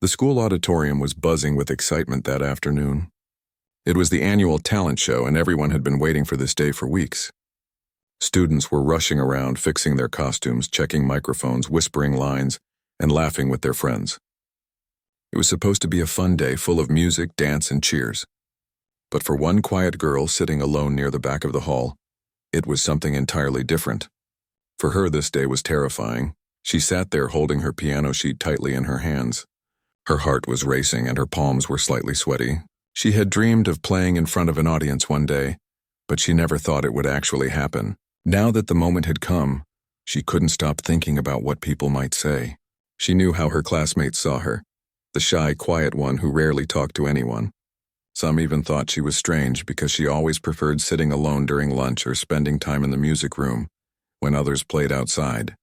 The school auditorium was buzzing with excitement that afternoon. It was the annual talent show, and everyone had been waiting for this day for weeks. Students were rushing around, fixing their costumes, checking microphones, whispering lines, and laughing with their friends. It was supposed to be a fun day full of music, dance, and cheers. But for one quiet girl sitting alone near the back of the hall, it was something entirely different. For her, this day was terrifying. She sat there holding her piano sheet tightly in her hands. Her heart was racing and her palms were slightly sweaty. She had dreamed of playing in front of an audience one day, but she never thought it would actually happen. Now that the moment had come, she couldn't stop thinking about what people might say. She knew how her classmates saw her, the shy, quiet one who rarely talked to anyone. Some even thought she was strange because she always preferred sitting alone during lunch or spending time in the music room when others played outside.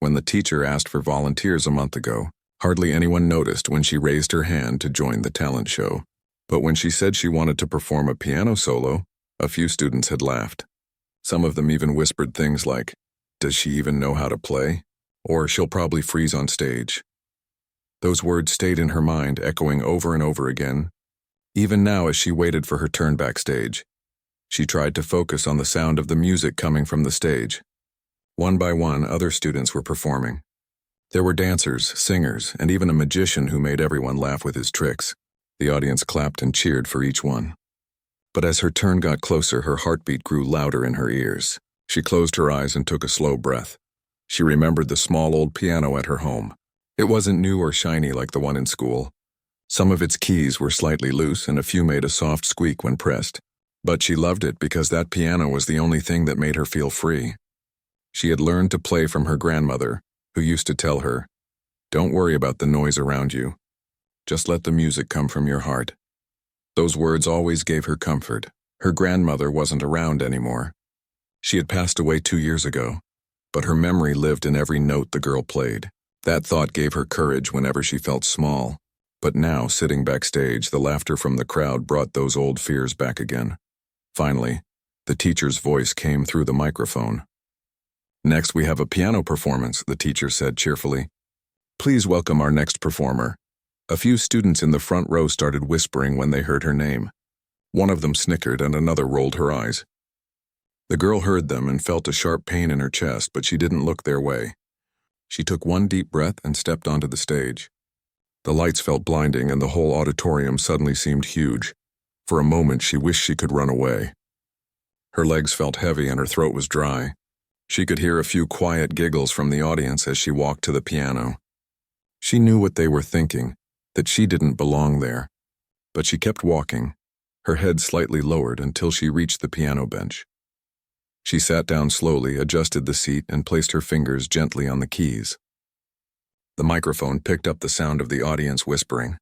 When the teacher asked for volunteers a month ago, hardly anyone noticed when she raised her hand to join the talent show. But when she said she wanted to perform a piano solo, a few students had laughed. Some of them even whispered things like, "Does she even know how to play?" Or, "She'll probably freeze on stage." Those words stayed in her mind, echoing over and over again. Even now, as she waited for her turn backstage, she tried to focus on the sound of the music coming from the stage. One by one, other students were performing. There were dancers, singers, and even a magician who made everyone laugh with his tricks. The audience clapped and cheered for each one. But as her turn got closer, her heartbeat grew louder in her ears. She closed her eyes and took a slow breath. She remembered the small old piano at her home. It wasn't new or shiny like the one in school. Some of its keys were slightly loose and a few made a soft squeak when pressed. But she loved it because that piano was the only thing that made her feel free. She had learned to play from her grandmother, who used to tell her, "Don't worry about the noise around you. Just let the music come from your heart." Those words always gave her comfort. Her grandmother wasn't around anymore. She had passed away 2 years ago, but her memory lived in every note the girl played. That thought gave her courage whenever she felt small. But now, sitting backstage, the laughter from the crowd brought those old fears back again. Finally, the teacher's voice came through the microphone. "Next, we have a piano performance," the teacher said cheerfully. "Please welcome our next performer." A few students in the front row started whispering when they heard her name. One of them snickered and another rolled her eyes. The girl heard them and felt a sharp pain in her chest, but she didn't look their way. She took one deep breath and stepped onto the stage. The lights felt blinding and the whole auditorium suddenly seemed huge. For a moment, she wished she could run away. Her legs felt heavy and her throat was dry. She could hear a few quiet giggles from the audience as she walked to the piano. She knew what they were thinking, that she didn't belong there. But she kept walking, her head slightly lowered until she reached the piano bench. She sat down slowly, adjusted the seat, and placed her fingers gently on the keys. The microphone picked up the sound of the audience whispering.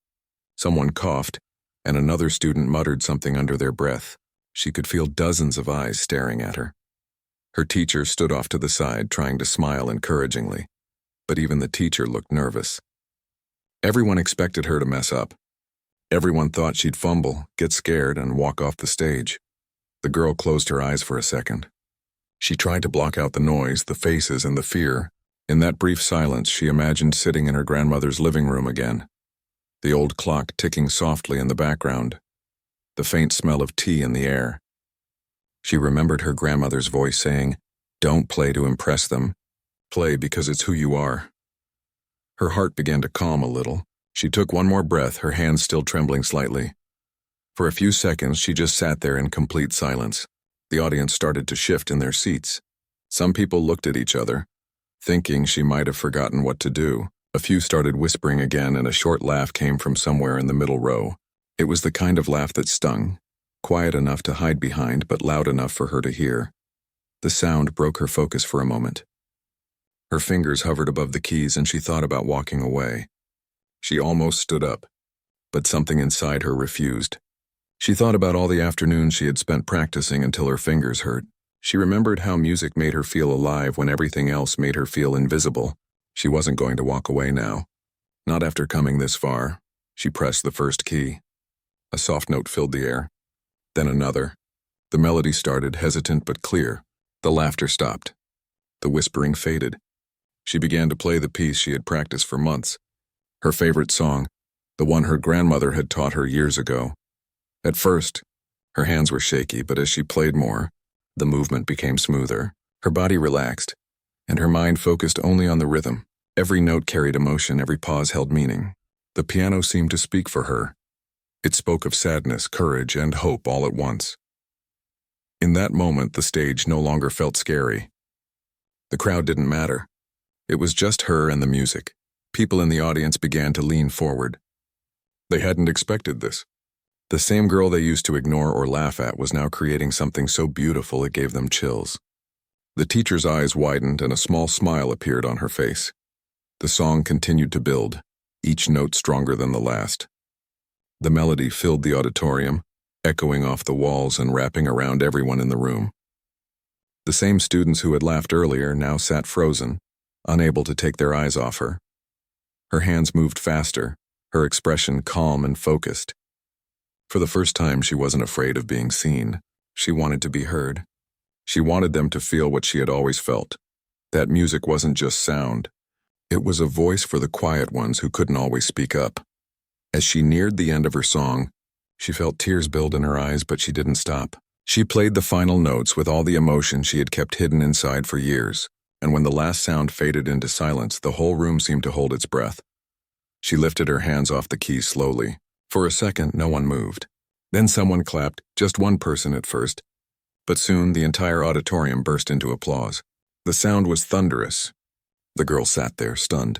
Someone coughed, and another student muttered something under their breath. She could feel dozens of eyes staring at her. Her teacher stood off to the side, trying to smile encouragingly, but even the teacher looked nervous. Everyone expected her to mess up. Everyone thought she'd fumble, get scared, and walk off the stage. The girl closed her eyes for a second. She tried to block out the noise, the faces, and the fear. In that brief silence, she imagined sitting in her grandmother's living room again. The old clock ticking softly in the background. The faint smell of tea in the air. She remembered her grandmother's voice saying, "Don't play to impress them. Play because it's who you are." Her heart began to calm a little. She took one more breath, her hands still trembling slightly. For a few seconds, she just sat there in complete silence. The audience started to shift in their seats. Some people looked at each other, thinking she might have forgotten what to do. A few started whispering again, and a short laugh came from somewhere in the middle row. It was the kind of laugh that stung. Quiet enough to hide behind, but loud enough for her to hear. The sound broke her focus for a moment. Her fingers hovered above the keys and she thought about walking away. She almost stood up, but something inside her refused. She thought about all the afternoons she had spent practicing until her fingers hurt. She remembered how music made her feel alive when everything else made her feel invisible. She wasn't going to walk away now. Not after coming this far. She pressed the first key. A soft note filled the air. Then another. The melody started, hesitant but clear. The laughter stopped. The whispering faded. She began to play the piece she had practiced for months. her favorite song, the one her grandmother had taught her years ago. At first, her hands were shaky, but as she played more, the movement became smoother. Her body relaxed, and her mind focused only on the rhythm. Every note carried emotion, every pause held meaning. The piano seemed to speak for her. It spoke of sadness, courage, and hope all at once. In that moment, the stage no longer felt scary. The crowd didn't matter. It was just her and the music. People in the audience began to lean forward. They hadn't expected this. The same girl they used to ignore or laugh at was now creating something so beautiful it gave them chills. The teacher's eyes widened and a small smile appeared on her face. The song continued to build, each note stronger than the last. The melody filled the auditorium, echoing off the walls and wrapping around everyone in the room. The same students who had laughed earlier now sat frozen, unable to take their eyes off her. Her hands moved faster, her expression calm and focused. For the first time, she wasn't afraid of being seen. She wanted to be heard. She wanted them to feel what she had always felt. That music wasn't just sound. It was a voice for the quiet ones who couldn't always speak up. As she neared the end of her song, she felt tears build in her eyes, but she didn't stop. She played the final notes with all the emotion she had kept hidden inside for years, and when the last sound faded into silence, the whole room seemed to hold its breath. She lifted her hands off the keys slowly. For a second, no one moved. Then someone clapped, just one person at first, but soon the entire auditorium burst into applause. The sound was thunderous. The girl sat there, stunned.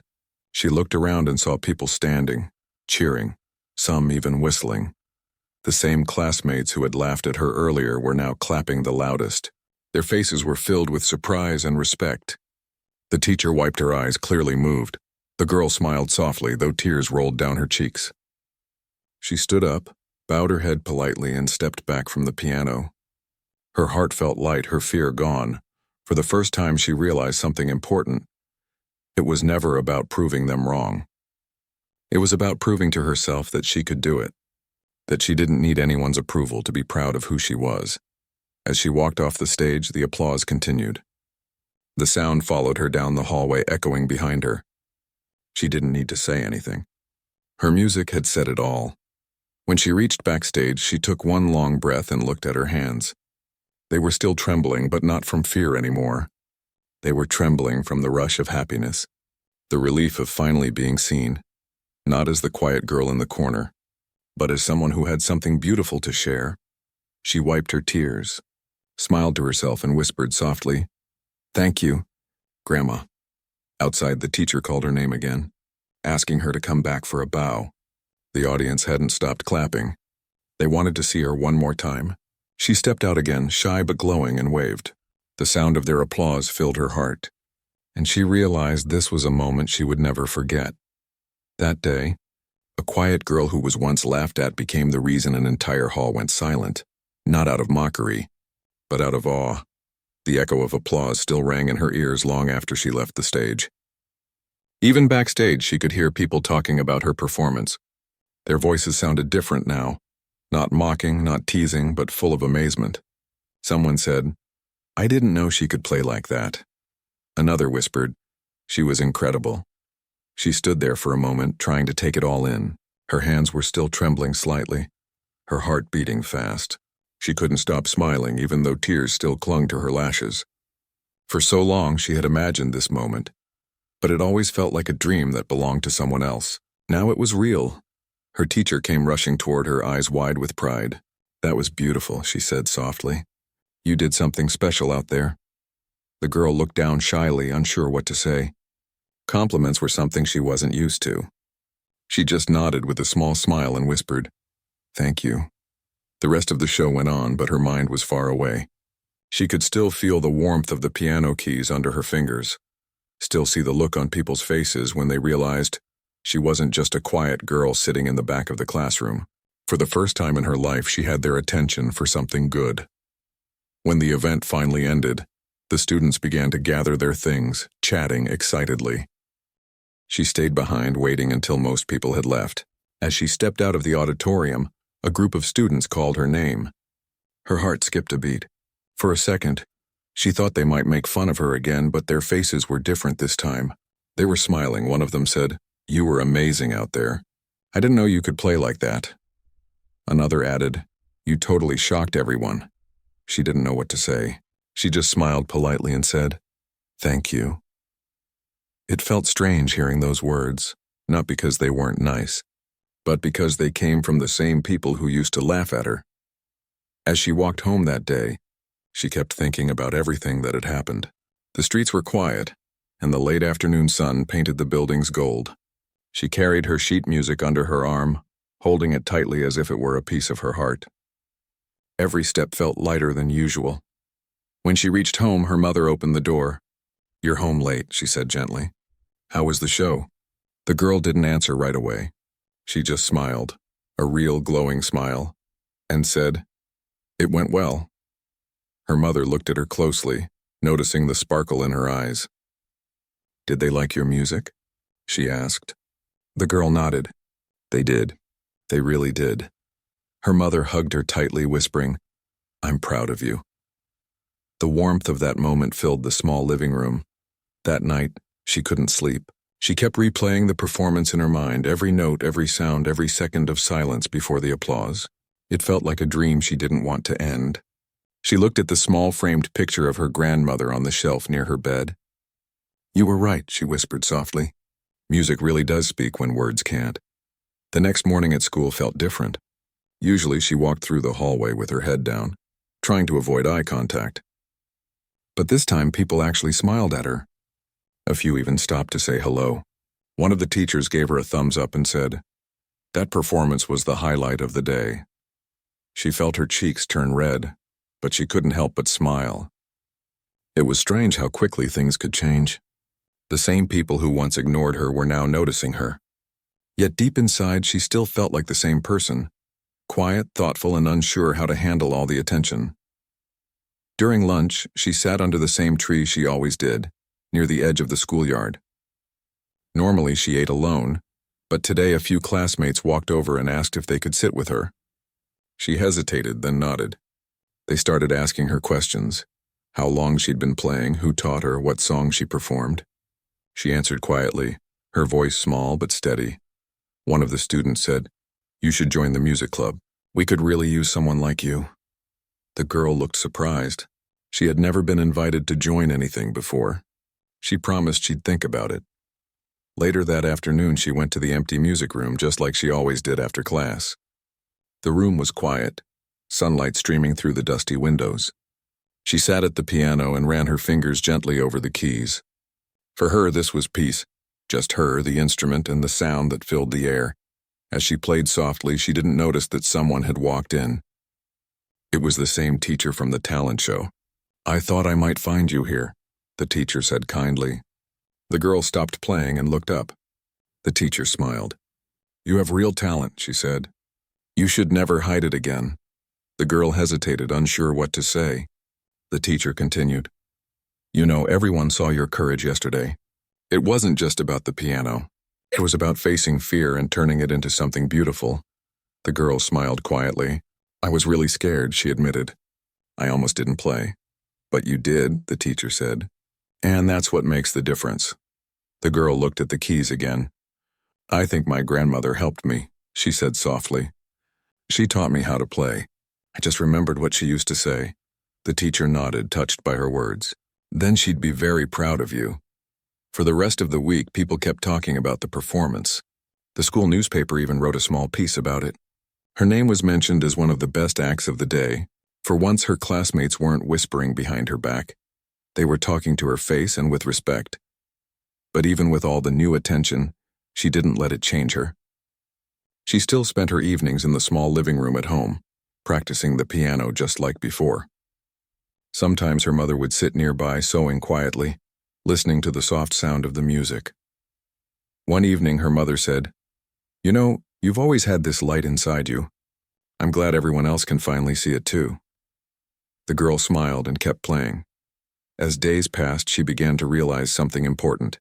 She looked around and saw people standing, cheering, some even whistling. The same classmates who had laughed at her earlier were now clapping the loudest. Their faces were filled with surprise and respect. The teacher wiped her eyes, clearly moved. The girl smiled softly, though tears rolled down her cheeks. She stood up, bowed her head politely, and stepped back from the piano. Her heart felt light, her fear gone. For the first time, she realized something important. It was never about proving them wrong. It was about proving to herself that she could do it, that she didn't need anyone's approval to be proud of who she was. As she walked off the stage, the applause continued. The sound followed her down the hallway, echoing behind her. She didn't need to say anything. Her music had said it all. When she reached backstage, she took one long breath and looked at her hands. They were still trembling, but not from fear anymore. They were trembling from the rush of happiness, the relief of finally being seen, not as the quiet girl in the corner, but as someone who had something beautiful to share. She wiped her tears, smiled to herself, and whispered softly, "Thank you, Grandma." Outside, the teacher called her name again, asking her to come back for a bow. The audience hadn't stopped clapping. They wanted to see her one more time. She stepped out again, shy but glowing, and waved. The sound of their applause filled her heart, and she realized this was a moment she would never forget. That day, a quiet girl who was once laughed at became the reason an entire hall went silent, not out of mockery, but out of awe. The echo of applause still rang in her ears long after she left the stage. Even backstage, she could hear people talking about her performance. Their voices sounded different now, not mocking, not teasing, but full of amazement. Someone said, "I didn't know she could play like that." Another whispered, "She was incredible." She stood there for a moment, trying to take it all in. Her hands were still trembling slightly, her heart beating fast. She couldn't stop smiling, even though tears still clung to her lashes. For so long, she had imagined this moment, but it always felt like a dream that belonged to someone else. Now it was real. Her teacher came rushing toward her, eyes wide with pride. "That was beautiful," she said softly. "You did something special out there." The girl looked down shyly, unsure what to say. Compliments were something she wasn't used to. She just nodded with a small smile and whispered, "Thank you." The rest of the show went on, but her mind was far away. She could still feel the warmth of the piano keys under her fingers, still see the look on people's faces when they realized she wasn't just a quiet girl sitting in the back of the classroom. For the first time in her life, she had their attention for something good. When the event finally ended, the students began to gather their things, chatting excitedly. She stayed behind, waiting until most people had left. As she stepped out of the auditorium, a group of students called her name. Her heart skipped a beat. For a second, she thought they might make fun of her again, but their faces were different this time. They were smiling. One of them said, "You were amazing out there. I didn't know you could play like that." Another added, "You totally shocked everyone." She didn't know what to say. She just smiled politely and said, "Thank you." It felt strange hearing those words, not because they weren't nice, but because they came from the same people who used to laugh at her. As she walked home that day, she kept thinking about everything that had happened. The streets were quiet, and the late afternoon sun painted the buildings gold. She carried her sheet music under her arm, holding it tightly as if it were a piece of her heart. Every step felt lighter than usual. When she reached home, her mother opened the door. "You're home late," she said gently. "How was the show?" The girl didn't answer right away. She just smiled, a real glowing smile, and said, "It went well." Her mother looked at her closely, noticing the sparkle in her eyes. "Did they like your music?" she asked. The girl nodded. "They did. They really did." Her mother hugged her tightly, whispering, "I'm proud of you." The warmth of that moment filled the small living room. That night, she couldn't sleep. She kept replaying the performance in her mind, every note, every sound, every second of silence before the applause. It felt like a dream she didn't want to end. She looked at the small framed picture of her grandmother on the shelf near her bed. "You were right," she whispered softly. "Music really does speak when words can't." The next morning at school felt different. Usually she walked through the hallway with her head down, trying to avoid eye contact. But this time people actually smiled at her. A few even stopped to say hello. One of the teachers gave her a thumbs up and said, "That performance was the highlight of the day." She felt her cheeks turn red, but she couldn't help but smile. It was strange how quickly things could change. The same people who once ignored her were now noticing her. Yet deep inside, she still felt like the same person, quiet, thoughtful, and unsure how to handle all the attention. During lunch, she sat under the same tree she always did, near the edge of the schoolyard. Normally she ate alone, but today a few classmates walked over and asked if they could sit with her. She hesitated, then nodded. They started asking her questions, how long she'd been playing, who taught her, what song she performed. She answered quietly, her voice small but steady. One of the students said, "You should join the music club. We could really use someone like you." The girl looked surprised. She had never been invited to join anything before. She promised she'd think about it. Later that afternoon, she went to the empty music room just like she always did after class. The room was quiet, sunlight streaming through the dusty windows. She sat at the piano and ran her fingers gently over the keys. For her, this was peace. Just her, the instrument, and the sound that filled the air. As she played softly, she didn't notice that someone had walked in. It was the same teacher from the talent show. "I thought I might find you here," the teacher said kindly. The girl stopped playing and looked up. The teacher smiled. "You have real talent," she said. "You should never hide it again." The girl hesitated, unsure what to say. The teacher continued. "You know, everyone saw your courage yesterday. It wasn't just about the piano. It was about facing fear and turning it into something beautiful." The girl smiled quietly. "I was really scared," she admitted. "I almost didn't play." "But you did," the teacher said. "And that's what makes the difference." The girl looked at the keys again. "I think my grandmother helped me," she said softly. "She taught me how to play. I just remembered what she used to say." The teacher nodded, touched by her words. "Then she'd be very proud of you." For the rest of the week, people kept talking about the performance. The school newspaper even wrote a small piece about it. Her name was mentioned as one of the best acts of the day. For once, her classmates weren't whispering behind her back. They were talking to her face and with respect. But even with all the new attention, she didn't let it change her. She still spent her evenings in the small living room at home, practicing the piano just like before. Sometimes her mother would sit nearby, sewing quietly, listening to the soft sound of the music. One evening, her mother said, "You know, you've always had this light inside you. I'm glad everyone else can finally see it too." The girl smiled and kept playing. As days passed, she began to realize something important.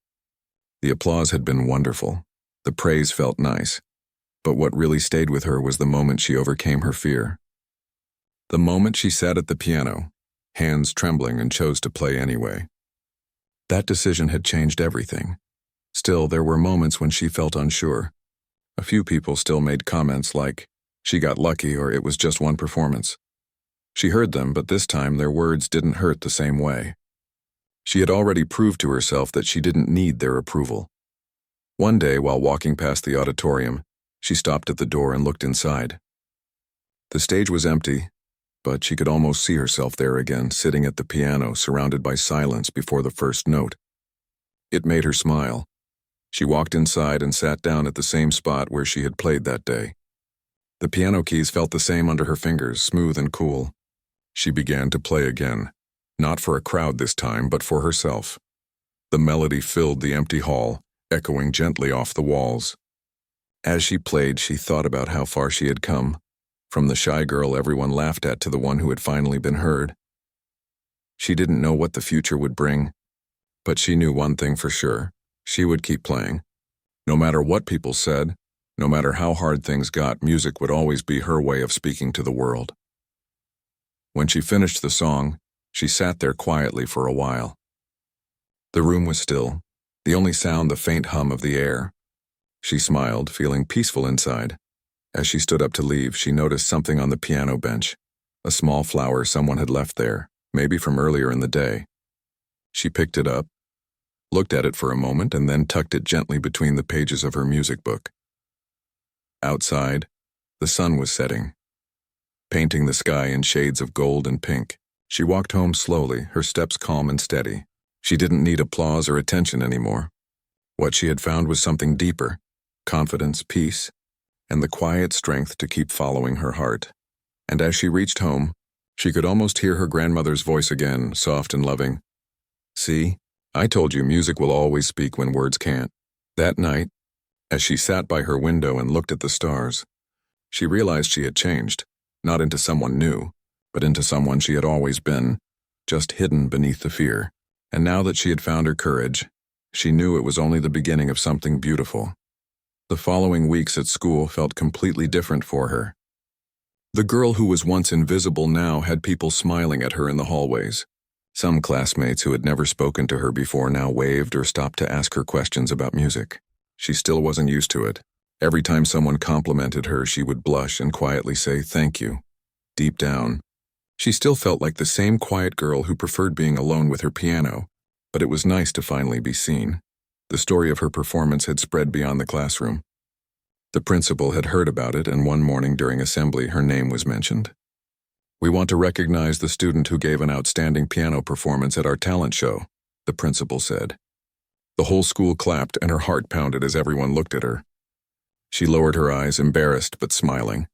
The applause had been wonderful. The praise felt nice. But what really stayed with her was the moment she overcame her fear. The moment she sat at the piano, hands trembling, and chose to play anyway. That decision had changed everything. Still, there were moments when she felt unsure. A few people still made comments like, "She got lucky," or "It was just one performance." She heard them, but this time their words didn't hurt the same way. She had already proved to herself that she didn't need their approval. One day, while walking past the auditorium, she stopped at the door and looked inside. The stage was empty, but she could almost see herself there again, sitting at the piano, surrounded by silence before the first note. It made her smile. She walked inside and sat down at the same spot where she had played that day. The piano keys felt the same under her fingers, smooth and cool. She began to play again, not for a crowd this time, but for herself. The melody filled the empty hall, echoing gently off the walls. As she played, she thought about how far she had come, from the shy girl everyone laughed at to the one who had finally been heard. She didn't know what the future would bring, but she knew one thing for sure: she would keep playing. No matter what people said, no matter how hard things got, music would always be her way of speaking to the world. When she finished the song, she sat there quietly for a while. The room was still, the only sound the faint hum of the air. She smiled, feeling peaceful inside. As she stood up to leave, she noticed something on the piano bench, a small flower someone had left there, maybe from earlier in the day. She picked it up, looked at it for a moment, and then tucked it gently between the pages of her music book. Outside, the sun was setting, painting the sky in shades of gold and pink. She walked home slowly, her steps calm and steady. She didn't need applause or attention anymore. What she had found was something deeper: confidence, peace, and the quiet strength to keep following her heart. And as she reached home, she could almost hear her grandmother's voice again, soft and loving. "See, I told you music will always speak when words can't." That night, as she sat by her window and looked at the stars, she realized she had changed, not into someone new, but into someone she had always been, just hidden beneath the fear. And now that she had found her courage, she knew it was only the beginning of something beautiful. The following weeks at school felt completely different for her. The girl who was once invisible now had people smiling at her in the hallways. Some classmates who had never spoken to her before now waved or stopped to ask her questions about music. She still wasn't used to it. Every time someone complimented her, she would blush and quietly say, "Thank you." Deep down, she still felt like the same quiet girl who preferred being alone with her piano, but it was nice to finally be seen. The story of her performance had spread beyond the classroom. The principal had heard about it, and one morning during assembly, her name was mentioned. "We want to recognize the student who gave an outstanding piano performance at our talent show," the principal said. The whole school clapped, and her heart pounded as everyone looked at her. She lowered her eyes, embarrassed but smiling.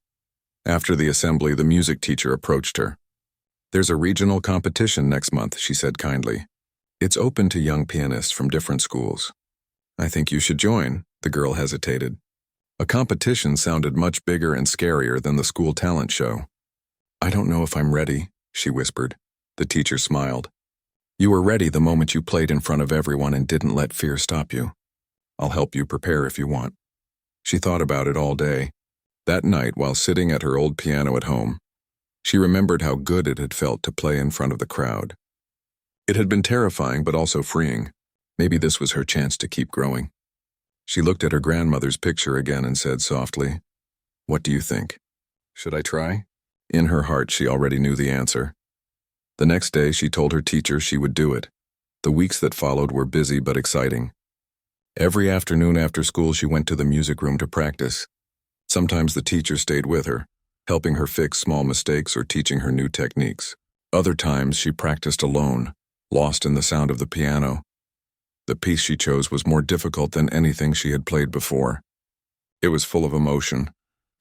After the assembly, the music teacher approached her. "There's a regional competition next month," she said kindly. "It's open to young pianists from different schools." "I think you should join," the girl hesitated. A competition sounded much bigger and scarier than the school talent show. "I don't know if I'm ready," she whispered. The teacher smiled. "You were ready the moment you played in front of everyone and didn't let fear stop you. I'll help you prepare if you want." She thought about it all day. That night, while sitting at her old piano at home, she remembered how good it had felt to play in front of the crowd. It had been terrifying but also freeing. Maybe this was her chance to keep growing. She looked at her grandmother's picture again and said softly, "What do you think? Should I try?" In her heart, she already knew the answer. The next day, she told her teacher she would do it. The weeks that followed were busy but exciting. Every afternoon after school, she went to the music room to practice. Sometimes the teacher stayed with her, helping her fix small mistakes or teaching her new techniques. Other times, she practiced alone, lost in the sound of the piano. The piece she chose was more difficult than anything she had played before. It was full of emotion,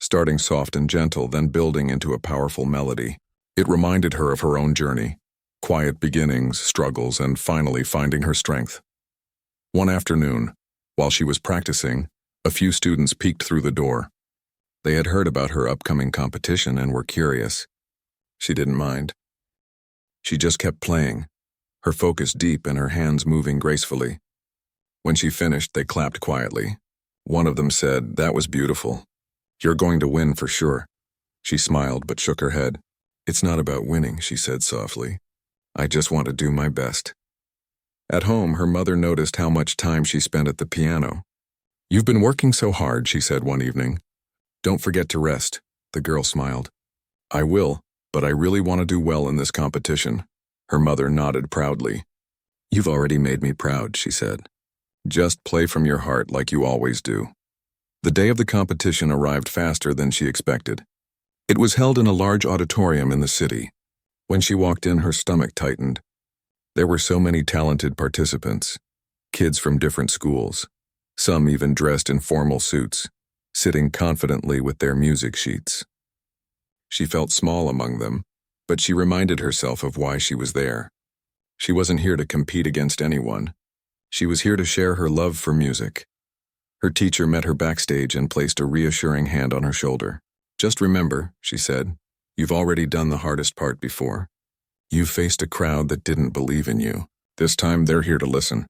starting soft and gentle, then building into a powerful melody. It reminded her of her own journey, quiet beginnings, struggles, and finally finding her strength. One afternoon, while she was practicing, a few students peeked through the door. They had heard about her upcoming competition and were curious. She didn't mind. She just kept playing, her focus deep and her hands moving gracefully. When she finished, they clapped quietly. One of them said, "That was beautiful. You're going to win for sure." She smiled but shook her head. "It's not about winning," she said softly. "I just want to do my best." At home, her mother noticed how much time she spent at the piano. "You've been working so hard," she said one evening. "Don't forget to rest." The girl smiled. "I will, but I really want to do well in this competition." Her mother nodded proudly. "You've already made me proud," she said. "Just play from your heart like you always do." The day of the competition arrived faster than she expected. It was held in a large auditorium in the city. When she walked in, her stomach tightened. There were so many talented participants, kids from different schools, some even dressed in formal suits, sitting confidently with their music sheets. She felt small among them, but she reminded herself of why she was there. She wasn't here to compete against anyone. She was here to share her love for music. Her teacher met her backstage and placed a reassuring hand on her shoulder. "Just remember," she said, "you've already done the hardest part before. You faced a crowd that didn't believe in you. This time they're here to listen."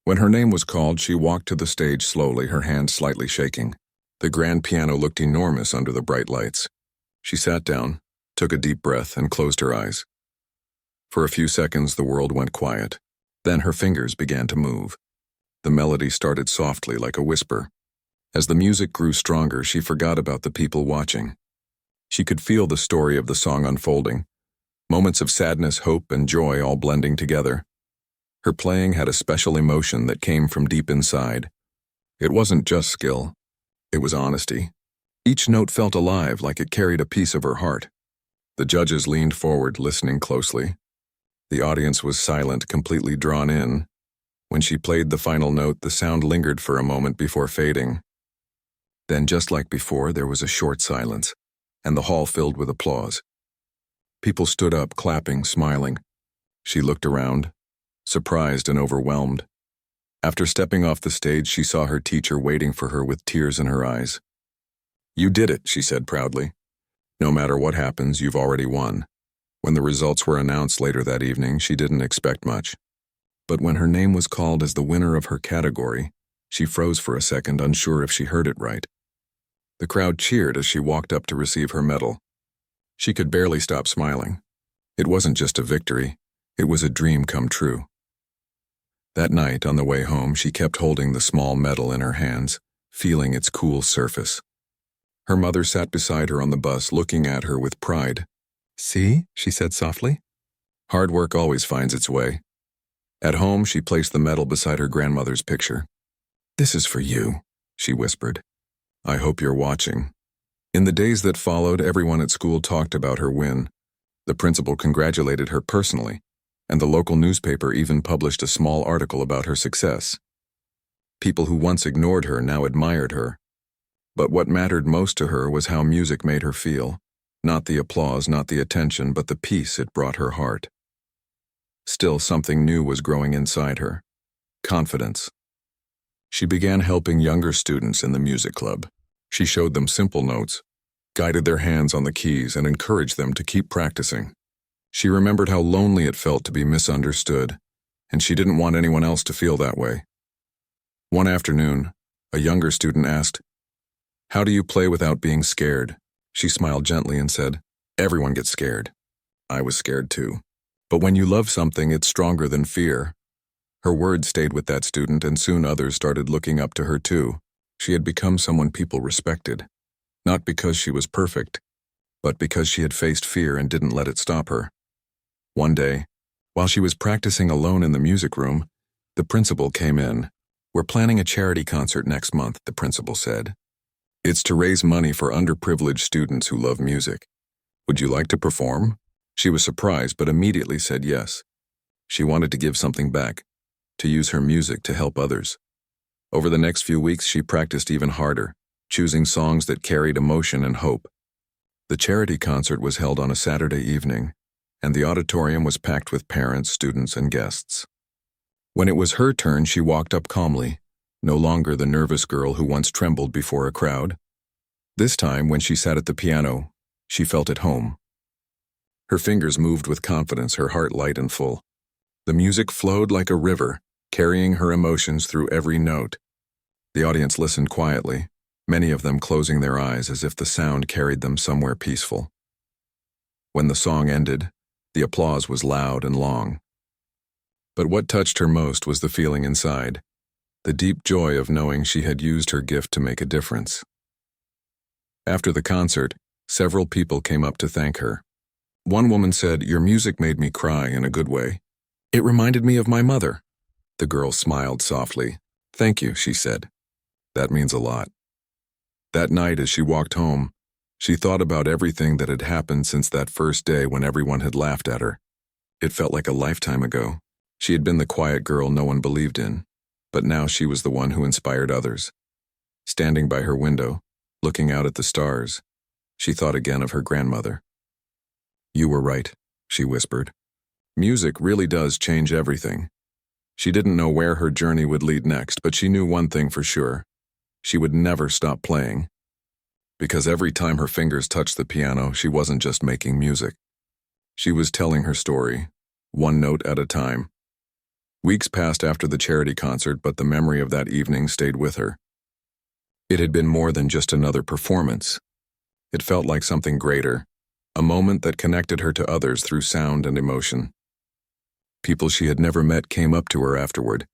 When her name was called, she walked to the stage slowly, her hands slightly shaking. The grand piano looked enormous under the bright lights. She sat down, took a deep breath, and closed her eyes. For a few seconds, the world went quiet. Then her fingers began to move. The melody started softly, like a whisper. As the music grew stronger, she forgot about the people watching. She could feel the story of the song unfolding, moments of sadness, hope, and joy all blending together. Her playing had a special emotion that came from deep inside. It wasn't just skill. It was honesty. Each note felt alive, like it carried a piece of her heart. The judges leaned forward, listening closely. The audience was silent, completely drawn in. When she played the final note, the sound lingered for a moment before fading. Then, just like before, there was a short silence, and the hall filled with applause. People stood up, clapping, smiling. She looked around, surprised and overwhelmed. After stepping off the stage, she saw her teacher waiting for her with tears in her eyes. "You did it," she said proudly. "No matter what happens, you've already won." When the results were announced later that evening, she didn't expect much. But when her name was called as the winner of her category, she froze for a second, unsure if she heard it right. The crowd cheered as she walked up to receive her medal. She could barely stop smiling. It wasn't just a victory, it was a dream come true. That night, on the way home, she kept holding the small medal in her hands, feeling its cool surface. Her mother sat beside her on the bus, looking at her with pride. "See?" she said softly. "Hard work always finds its way." At home, she placed the medal beside her grandmother's picture. "This is for you," she whispered. "I hope you're watching." In the days that followed, everyone at school talked about her win. The principal congratulated her personally, and the local newspaper even published a small article about her success. People who once ignored her now admired her. But what mattered most to her was how music made her feel. Not the applause, not the attention, but the peace it brought her heart. Still, something new was growing inside her. Confidence. She began helping younger students in the music club. She showed them simple notes, guided their hands on the keys, and encouraged them to keep practicing. She remembered how lonely it felt to be misunderstood, and she didn't want anyone else to feel that way. One afternoon, a younger student asked, "How do you play without being scared?" She smiled gently and said, "Everyone gets scared. I was scared too. But when you love something, it's stronger than fear." Her words stayed with that student, and soon others started looking up to her too. She had become someone people respected, not because she was perfect, but because she had faced fear and didn't let it stop her. One day, while she was practicing alone in the music room, the principal came in. "We're planning a charity concert next month," the principal said. "It's to raise money for underprivileged students who love music. Would you like to perform?" She was surprised, but immediately said yes. She wanted to give something back, to use her music to help others. Over the next few weeks, she practiced even harder, choosing songs that carried emotion and hope. The charity concert was held on a Saturday evening, and the auditorium was packed with parents, students, and guests. When it was her turn, she walked up calmly, no longer the nervous girl who once trembled before a crowd. This time, when she sat at the piano, she felt at home. Her fingers moved with confidence, her heart light and full. The music flowed like a river, carrying her emotions through every note. The audience listened quietly, many of them closing their eyes as if the sound carried them somewhere peaceful. When the song ended, the applause was loud and long. But what touched her most was the feeling inside, the deep joy of knowing she had used her gift to make a difference. After the concert, several people came up to thank her. One woman said, "Your music made me cry in a good way. It reminded me of my mother." The girl smiled softly. "Thank you," she said. "That means a lot." That night as she walked home, she thought about everything that had happened since that first day when everyone had laughed at her. It felt like a lifetime ago. She had been the quiet girl no one believed in, but now she was the one who inspired others. Standing by her window, looking out at the stars, she thought again of her grandmother. "You were right," she whispered. "Music really does change everything." She didn't know where her journey would lead next, but she knew one thing for sure. She would never stop playing. Because every time her fingers touched the piano, she wasn't just making music. She was telling her story, one note at a time. Weeks passed after the charity concert, but the memory of that evening stayed with her. It had been more than just another performance. It felt like something greater, a moment that connected her to others through sound and emotion. People she had never met came up to her afterward,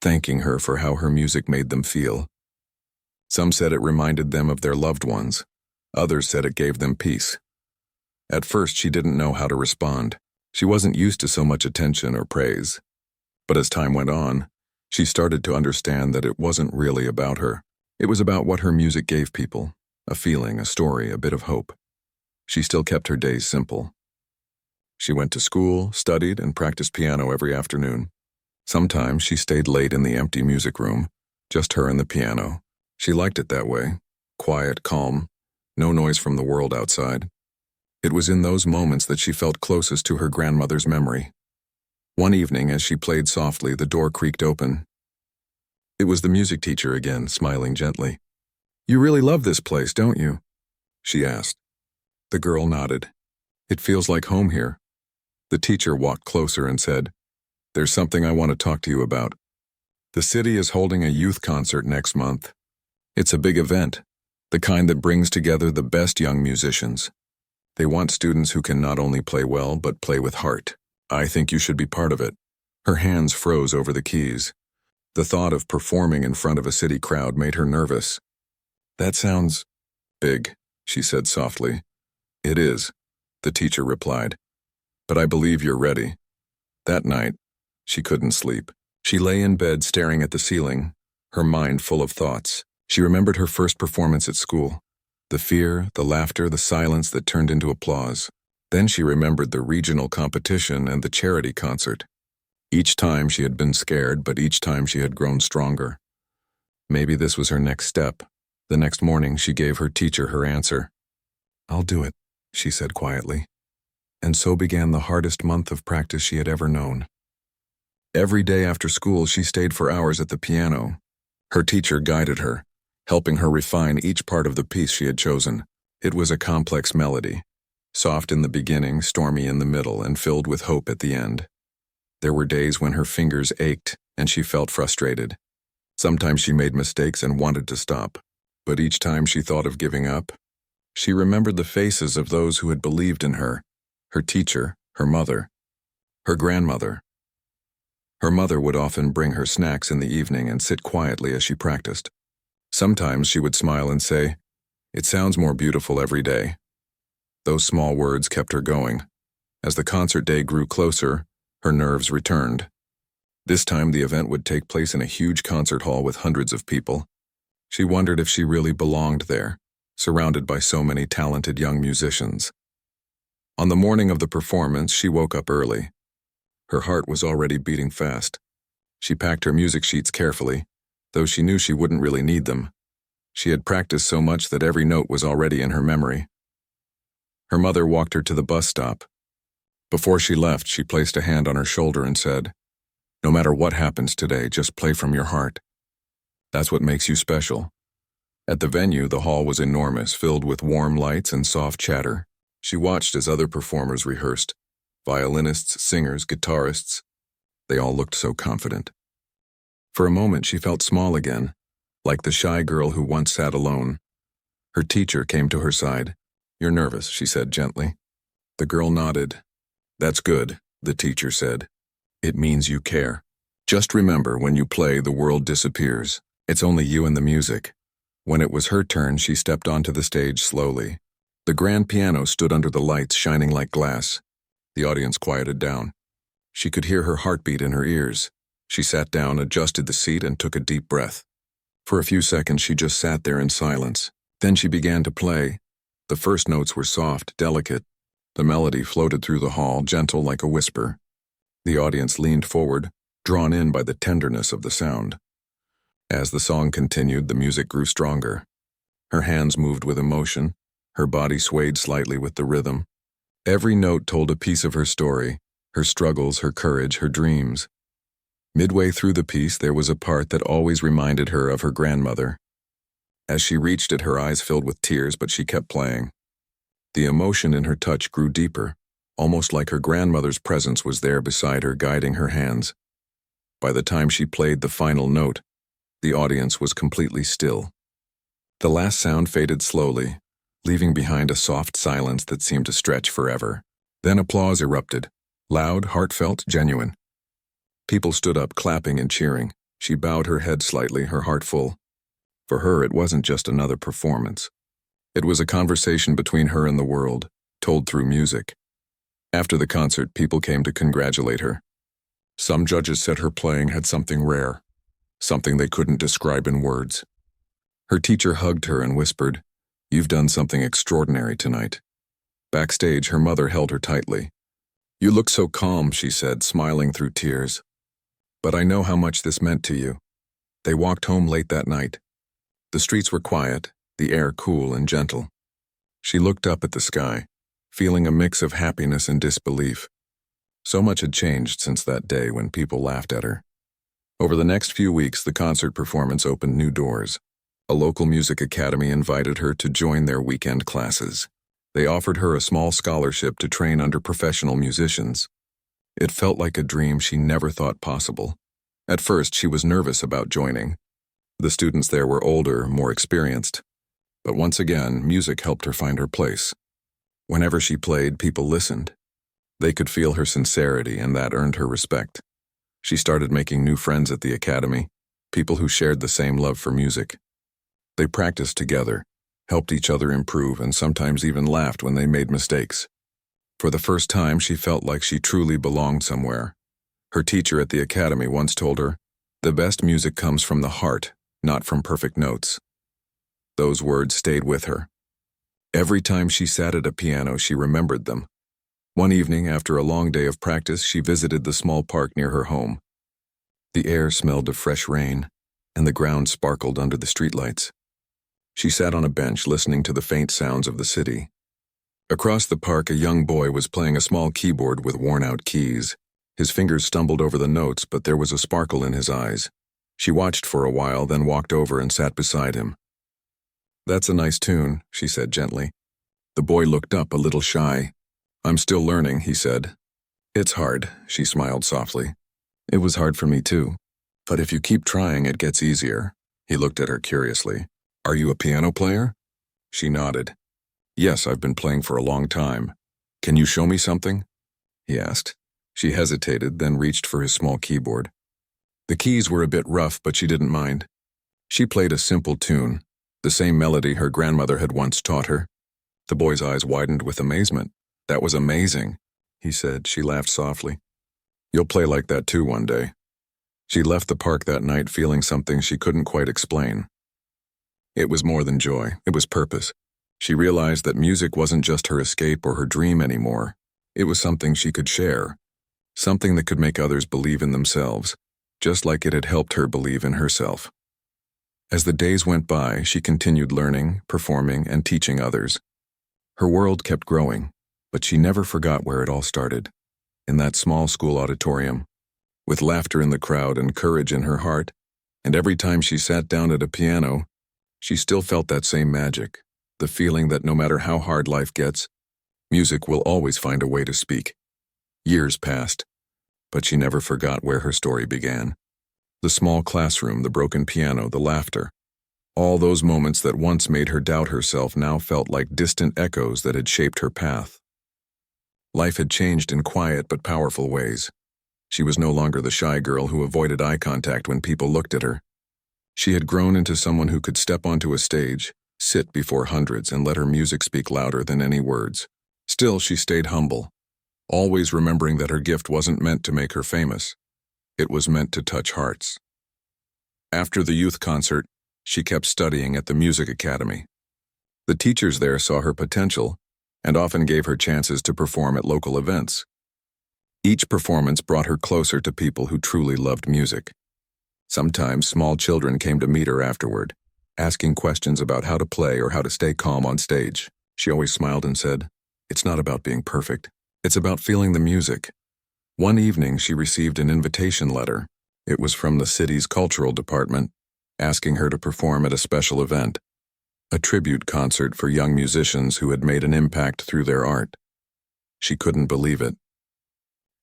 thanking her for how her music made them feel. Some said it reminded them of their loved ones. Others said it gave them peace. At first, she didn't know how to respond. She wasn't used to so much attention or praise. But as time went on, she started to understand that it wasn't really about her. It was about what her music gave people, a feeling, a story, a bit of hope. She still kept her days simple. She went to school, studied, and practiced piano every afternoon. Sometimes she stayed late in the empty music room, just her and the piano. She liked it that way, quiet, calm, no noise from the world outside. It was in those moments that she felt closest to her grandmother's memory. One evening, as she played softly, the door creaked open. It was the music teacher again, smiling gently. "You really love this place, don't you?" she asked. The girl nodded. "It feels like home here." The teacher walked closer and said, "There's something I want to talk to you about. The city is holding a youth concert next month. It's a big event, the kind that brings together the best young musicians. They want students who can not only play well, but play with heart. I think you should be part of it." Her hands froze over the keys. The thought of performing in front of a city crowd made her nervous. "That sounds big," she said softly. "It is," the teacher replied. "But I believe you're ready." That night, she couldn't sleep. She lay in bed staring at the ceiling, her mind full of thoughts. She remembered her first performance at school. The fear, the laughter, the silence that turned into applause. Then she remembered the regional competition and the charity concert. Each time she had been scared, but each time she had grown stronger. Maybe this was her next step. The next morning, she gave her teacher her answer. "I'll do it," she said quietly. And so began the hardest month of practice she had ever known. Every day after school, she stayed for hours at the piano. Her teacher guided her, helping her refine each part of the piece she had chosen. It was a complex melody, soft in the beginning, stormy in the middle, and filled with hope at the end. There were days when her fingers ached and she felt frustrated. Sometimes she made mistakes and wanted to stop, but each time she thought of giving up, she remembered the faces of those who had believed in her teacher, her mother, her grandmother. Her mother would often bring her snacks in the evening and sit quietly as she practiced. Sometimes she would smile and say, "It sounds more beautiful every day." Those small words kept her going. As the concert day grew closer, her nerves returned. This time the event would take place in a huge concert hall with hundreds of people. She wondered if she really belonged there, surrounded by so many talented young musicians. On the morning of the performance, she woke up early. Her heart was already beating fast. She packed her music sheets carefully, though she knew she wouldn't really need them. She had practiced so much that every note was already in her memory. Her mother walked her to the bus stop. Before she left, she placed a hand on her shoulder and said, "No matter what happens today, just play from your heart. That's what makes you special." At the venue, the hall was enormous, filled with warm lights and soft chatter. She watched as other performers rehearsed. Violinists, singers, guitarists. They all looked so confident. For a moment, she felt small again, like the shy girl who once sat alone. Her teacher came to her side. "You're nervous," she said gently. The girl nodded. "That's good," the teacher said. It means you care. Just remember, when you play, the world disappears. It's only you and the music. When it was her turn, she stepped onto the stage slowly. The grand piano stood under the lights, shining like glass. The audience quieted down. She could hear her heartbeat in her ears. She sat down, adjusted the seat, and took a deep breath. For a few seconds, she just sat there in silence. Then she began to play. The first notes were soft, delicate. The melody floated through the hall, gentle like a whisper. The audience leaned forward, drawn in by the tenderness of the sound. As the song continued, the music grew stronger. Her hands moved with emotion. Her body swayed slightly with the rhythm. Every note told a piece of her story, her struggles, her courage, her dreams. Midway through the piece, there was a part that always reminded her of her grandmother. As she reached it, her eyes filled with tears, but she kept playing. The emotion in her touch grew deeper, almost like her grandmother's presence was there beside her, guiding her hands. By the time she played the final note, the audience was completely still. The last sound faded slowly, leaving behind a soft silence that seemed to stretch forever. Then applause erupted, loud, heartfelt, genuine. People stood up, clapping and cheering. She bowed her head slightly, her heart full. For her, it wasn't just another performance. It was a conversation between her and the world, told through music. After the concert, people came to congratulate her. Some judges said her playing had something rare, something they couldn't describe in words. Her teacher hugged her and whispered, "You've done something extraordinary tonight." Backstage, her mother held her tightly. "You look so calm," she said, smiling through tears. "But I know how much this meant to you." They walked home late that night. The streets were quiet, the air cool and gentle. She looked up at the sky, feeling a mix of happiness and disbelief. So much had changed since that day when people laughed at her. Over the next few weeks, the concert performance opened new doors. A local music academy invited her to join their weekend classes. They offered her a small scholarship to train under professional musicians. It felt like a dream she never thought possible. At first, she was nervous about joining. The students there were older, more experienced. But once again, music helped her find her place. Whenever she played, people listened. They could feel her sincerity, and that earned her respect. She started making new friends at the academy, people who shared the same love for music. They practiced together, helped each other improve, and sometimes even laughed when they made mistakes. For the first time, she felt like she truly belonged somewhere. Her teacher at the academy once told her, "The best music comes from the heart, not from perfect notes." Those words stayed with her. Every time she sat at a piano, she remembered them. One evening, after a long day of practice, she visited the small park near her home. The air smelled of fresh rain, and the ground sparkled under the streetlights. She sat on a bench, listening to the faint sounds of the city. Across the park, a young boy was playing a small keyboard with worn-out keys. His fingers stumbled over the notes, but there was a sparkle in his eyes. She watched for a while, then walked over and sat beside him. "That's a nice tune," she said gently. The boy looked up, a little shy. "I'm still learning," he said. "It's hard," she smiled softly. "It was hard for me too. But if you keep trying, it gets easier." He looked at her curiously. "Are you a piano player?" She nodded. "Yes, I've been playing for a long time. Can you show me something?" he asked. She hesitated, then reached for his small keyboard. The keys were a bit rough, but she didn't mind. She played a simple tune, the same melody her grandmother had once taught her. The boy's eyes widened with amazement. "That was amazing," he said. She laughed softly. "You'll play like that too one day." She left the park that night feeling something she couldn't quite explain. It was more than joy, it was purpose. She realized that music wasn't just her escape or her dream anymore. It was something she could share, something that could make others believe in themselves, just like it had helped her believe in herself. As the days went by, she continued learning, performing, and teaching others. Her world kept growing, but she never forgot where it all started, in that small school auditorium, with laughter in the crowd and courage in her heart, and every time she sat down at a piano, she still felt that same magic, the feeling that no matter how hard life gets, music will always find a way to speak. Years passed, but she never forgot where her story began. The small classroom, the broken piano, the laughter. All those moments that once made her doubt herself now felt like distant echoes that had shaped her path. Life had changed in quiet but powerful ways. She was no longer the shy girl who avoided eye contact when people looked at her. She had grown into someone who could step onto a stage, sit before hundreds, and let her music speak louder than any words. Still, she stayed humble, always remembering that her gift wasn't meant to make her famous. It was meant to touch hearts. After the youth concert, she kept studying at the music academy. The teachers there saw her potential and often gave her chances to perform at local events. Each performance brought her closer to people who truly loved music. Sometimes small children came to meet her afterward, asking questions about how to play or how to stay calm on stage. She always smiled and said, "It's not about being perfect. It's about feeling the music." One evening, she received an invitation letter. It was from the city's cultural department, asking her to perform at a special event, a tribute concert for young musicians who had made an impact through their art. She couldn't believe it.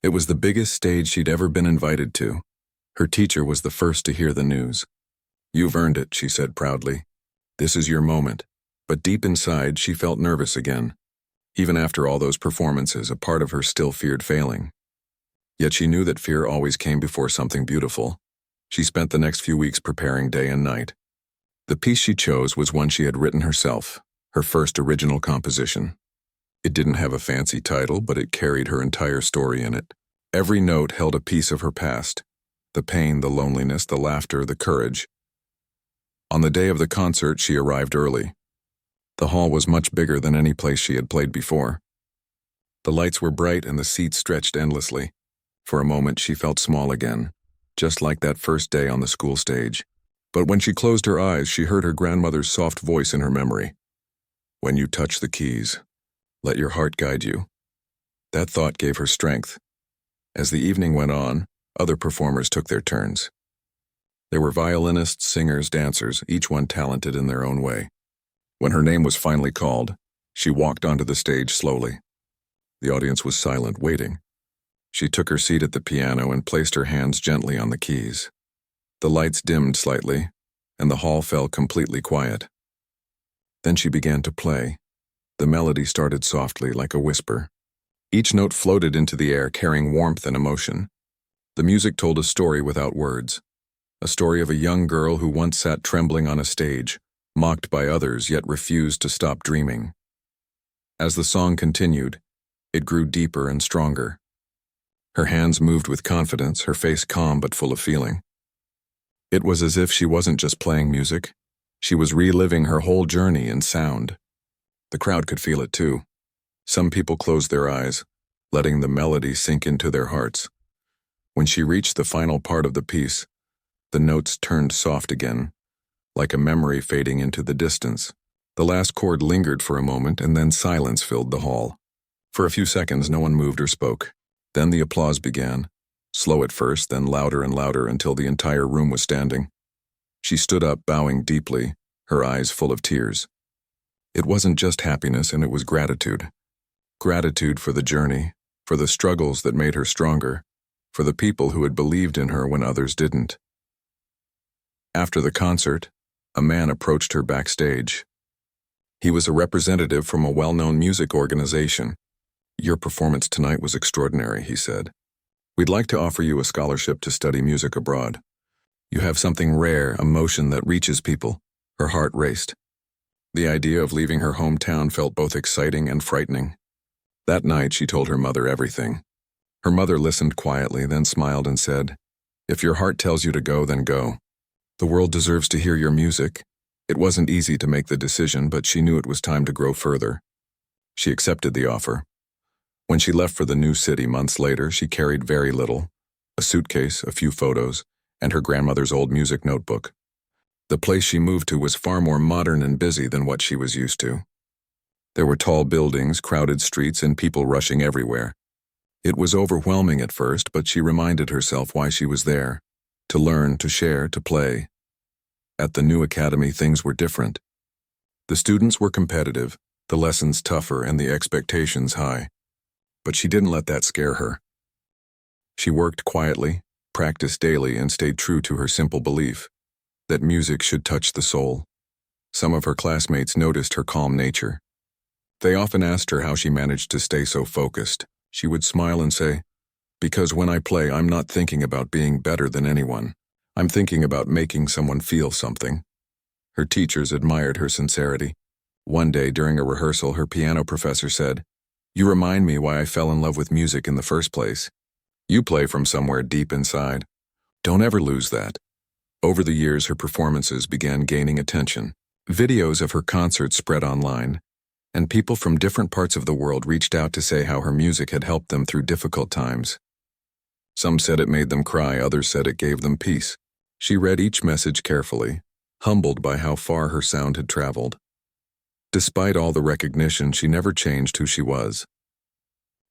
It was the biggest stage she'd ever been invited to. Her teacher was the first to hear the news. "You've earned it," she said proudly. "This is your moment." But deep inside, she felt nervous again. Even after all those performances, a part of her still feared failing. Yet she knew that fear always came before something beautiful. She spent the next few weeks preparing day and night. The piece she chose was one she had written herself, her first original composition. It didn't have a fancy title, but it carried her entire story in it. Every note held a piece of her past, the pain, the loneliness, the laughter, the courage. On the day of the concert, she arrived early. The hall was much bigger than any place she had played before. The lights were bright and the seats stretched endlessly. For a moment, she felt small again, just like that first day on the school stage. But when she closed her eyes, she heard her grandmother's soft voice in her memory. "When you touch the keys, let your heart guide you." That thought gave her strength. As the evening went on, other performers took their turns. There were violinists, singers, dancers, each one talented in their own way. When her name was finally called, she walked onto the stage slowly. The audience was silent, waiting. She took her seat at the piano and placed her hands gently on the keys. The lights dimmed slightly, and the hall fell completely quiet. Then she began to play. The melody started softly, like a whisper. Each note floated into the air, carrying warmth and emotion. The music told a story without words, a story of a young girl who once sat trembling on a stage, mocked by others, yet refused to stop dreaming. As the song continued, it grew deeper and stronger. Her hands moved with confidence, her face calm but full of feeling. It was as if she wasn't just playing music. She was reliving her whole journey in sound. The crowd could feel it too. Some people closed their eyes, letting the melody sink into their hearts. When she reached the final part of the piece, the notes turned soft again, like a memory fading into the distance. The last chord lingered for a moment, and then silence filled the hall. For a few seconds, no one moved or spoke. Then the applause began, slow at first, then louder and louder until the entire room was standing. She stood up, bowing deeply, her eyes full of tears. It wasn't just happiness, and it was gratitude. Gratitude for the journey, for the struggles that made her stronger, for the people who had believed in her when others didn't. After the concert, a man approached her backstage. He was a representative from a well-known music organization. "Your performance tonight was extraordinary," he said. "We'd like to offer you a scholarship to study music abroad. You have something rare, emotion that reaches people." Her heart raced. The idea of leaving her hometown felt both exciting and frightening. That night, she told her mother everything. Her mother listened quietly, then smiled and said, "If your heart tells you to go, then go. The world deserves to hear your music." It wasn't easy to make the decision, but she knew it was time to grow further. She accepted the offer. When she left for the new city months later, she carried very little: a suitcase, a few photos, and her grandmother's old music notebook. The place she moved to was far more modern and busy than what she was used to. There were tall buildings, crowded streets, and people rushing everywhere. It was overwhelming at first, but she reminded herself why she was there: to learn, to share, to play. At the new academy, things were different. The students were competitive, the lessons tougher, and the expectations high. But she didn't let that scare her. She worked quietly, practiced daily, and stayed true to her simple belief that music should touch the soul. Some of her classmates noticed her calm nature. They often asked her how she managed to stay so focused. She would smile and say, Because when I play, I'm not thinking about being better than anyone. I'm thinking about making someone feel something. Her teachers admired her sincerity. One day during a rehearsal, her piano professor said, "You remind me why I fell in love with music in the first place. You play from somewhere deep inside. Don't ever lose that." Over the years, her performances began gaining attention. Videos of her concerts spread online, and people from different parts of the world reached out to say how her music had helped them through difficult times. Some said it made them cry, others said it gave them peace. She read each message carefully, humbled by how far her sound had traveled. Despite all the recognition, she never changed who she was.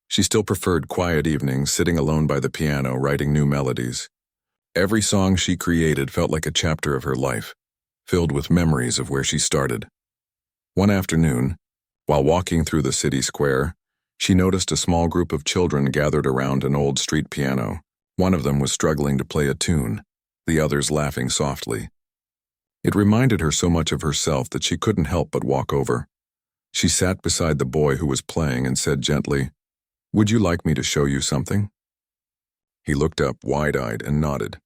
She still preferred quiet evenings, sitting alone by the piano, writing new melodies. Every song she created felt like a chapter of her life, filled with memories of where she started. One afternoon, while walking through the city square, she noticed a small group of children gathered around an old street piano. One of them was struggling to play a tune, the others laughing softly. It reminded her so much of herself that she couldn't help but walk over. She sat beside the boy who was playing and said gently, "Would you like me to show you something?" He looked up, wide-eyed, and nodded.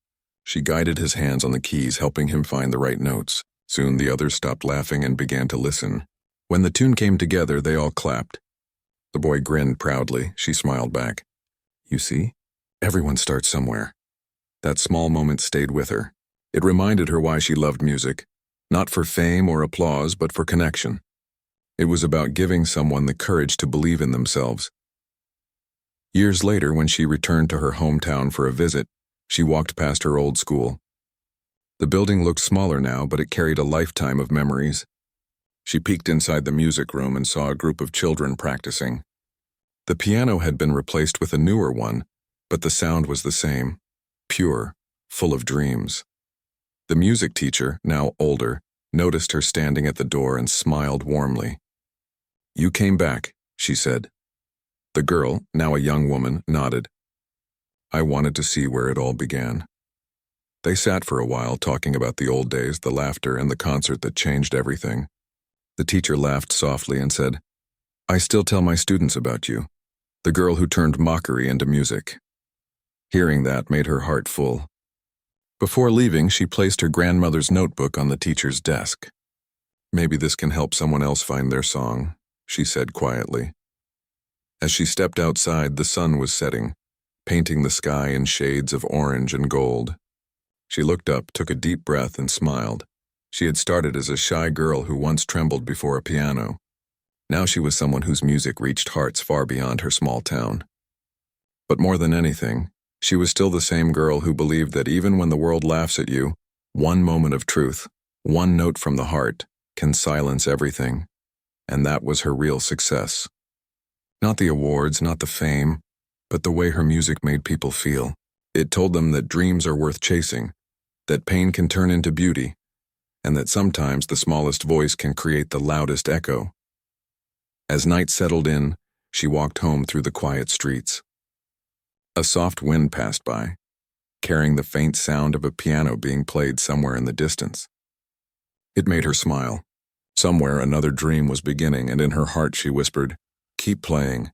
She guided his hands on the keys, helping him find the right notes. Soon the others stopped laughing and began to listen. When the tune came together, they all clapped. The boy grinned proudly. She smiled back. "You see, everyone starts somewhere." That small moment stayed with her. It reminded her why she loved music, not for fame or applause, but for connection. It was about giving someone the courage to believe in themselves. Years later, when she returned to her hometown for a visit, she walked past her old school. The building looked smaller now, but it carried a lifetime of memories. She peeked inside the music room and saw a group of children practicing. The piano had been replaced with a newer one, but the sound was the same, pure, full of dreams. The music teacher, now older, noticed her standing at the door and smiled warmly. "You came back," she said. The girl, now a young woman, nodded. "I wanted to see where it all began." They sat for a while talking about the old days, the laughter, and the concert that changed everything. The teacher laughed softly and said, "I still tell my students about you, the girl who turned mockery into music." Hearing that made her heart full. Before leaving, she placed her grandmother's notebook on the teacher's desk. "Maybe this can help someone else find their song," she said quietly. As she stepped outside, the sun was setting, painting the sky in shades of orange and gold. She looked up, took a deep breath, and smiled. She had started as a shy girl who once trembled before a piano. Now she was someone whose music reached hearts far beyond her small town. But more than anything, she was still the same girl who believed that even when the world laughs at you, one moment of truth, one note from the heart, can silence everything. And that was her real success. Not the awards, not the fame, but the way her music made people feel. It told them that dreams are worth chasing, that pain can turn into beauty, and that sometimes the smallest voice can create the loudest echo. As night settled in, she walked home through the quiet streets. A soft wind passed by, carrying the faint sound of a piano being played somewhere in the distance. It made her smile. Somewhere another dream was beginning, and in her heart she whispered, "Keep playing.